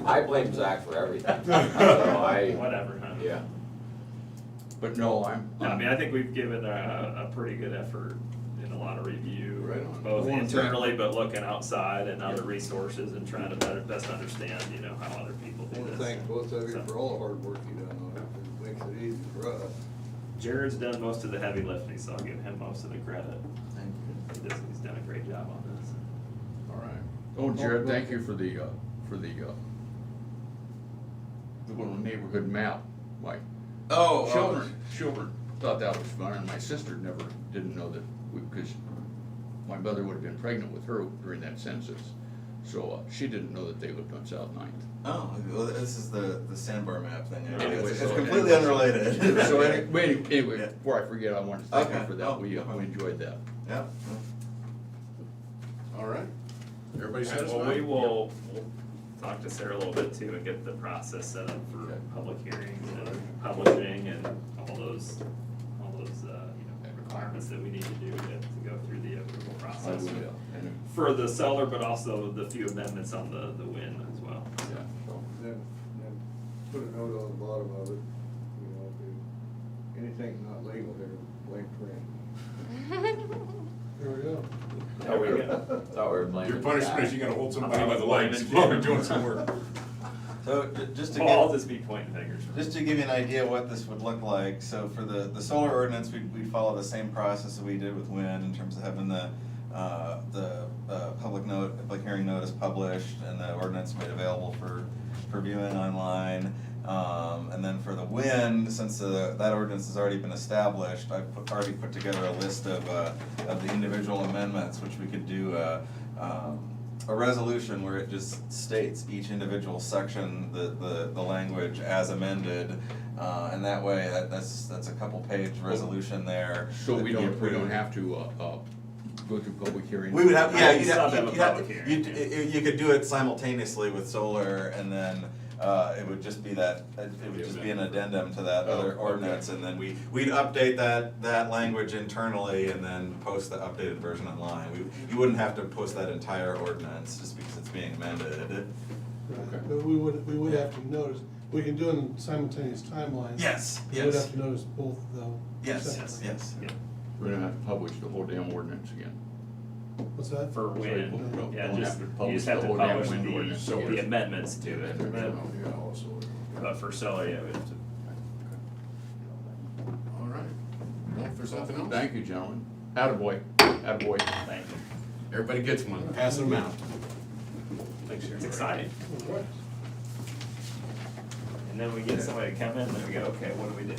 I blame Zach for everything, so I, whatever, huh? yeah. But no, No, I mean, I think we've given a pretty good effort in a lot of review, Right on. both I wanna internally, but looking outside and other resources and trying to best understand, you know, how other people I do want to this. thank both of you So- for all the hard work you done on it, it makes it easy for us. Jared's done most of the heavy lifting, so I'll give him most of the credit. He's done a great job on this. All right. Oh, Jared, thank you for the little neighborhood map, Mike. Children thought that was fun, and my sister didn't know that, because my mother would have been pregnant with her during that census. So, she didn't know that they lived on South Ninth. Oh, well, this is the sandbar map thing. Yeah. Anyway, It's so- completely unrelated. So anyway, Yeah. before I forget, I wanted to thank you Okay. for that, Oh, we okay. enjoyed that. Yeah. All right. Everybody Well, satisfied? we'll talk to Sarah a little bit too and get the process set up for Okay. public hearings and publishing and all those, requirements that we need to do to go through the approval I process. would, and, For the seller, but also the few amendments on the win as well. yeah. Then put a note on the bottom of it, you know, if anything not legal here, blame Fran. There we go. There we go. Thought we were blaming Your punishment is Zach. you gotta hold somebody by the Blaming legs Jim. while we're doing some work. So just to Well, I'll give, just be pointing fingers. just to give you an idea what this would look like, so for the solar ordinance, we follow the same process that we did with wind in terms of having the public hearing notice published and the ordinance made available for viewing online. And then for the wind, since that ordinance has already been established, I've already put together a list of the individual amendments, which we could do a resolution where it just states each individual section, the language as amended, and that way, that's a couple page resolution there. So that we can be don't approved. have to, go through public hearings? We would have, yeah, You'd have to have a public hearing, you could do it simultaneously with solar, and then, it would just be that, it would just be an addendum to that Oh, other okay. ordinance, and then we'd update that language internally and then post the updated version online. You wouldn't have to post that entire ordinance just because it's being amended. Right, but we would have to notice, we can do it in simultaneous timelines. Yes, We would yes. have to notice both though. separately. Yes. Yeah. We're gonna have to publish the whole damn ordinance again. What's that? For wind, Don't- yeah, don't just, have to you publish just the have to whole damn publish wind ordinance. the amendments to it, Yeah, also. but for solar, yeah, we have to. All right. Well, if there's nothing else, Thank you, gentlemen. Attaboy, attaboy. Thank you. everybody gets one, pass them out. Thanks, It's Sharon. exciting. All right. And then we get somebody to come in, and then we go, okay, what do we do?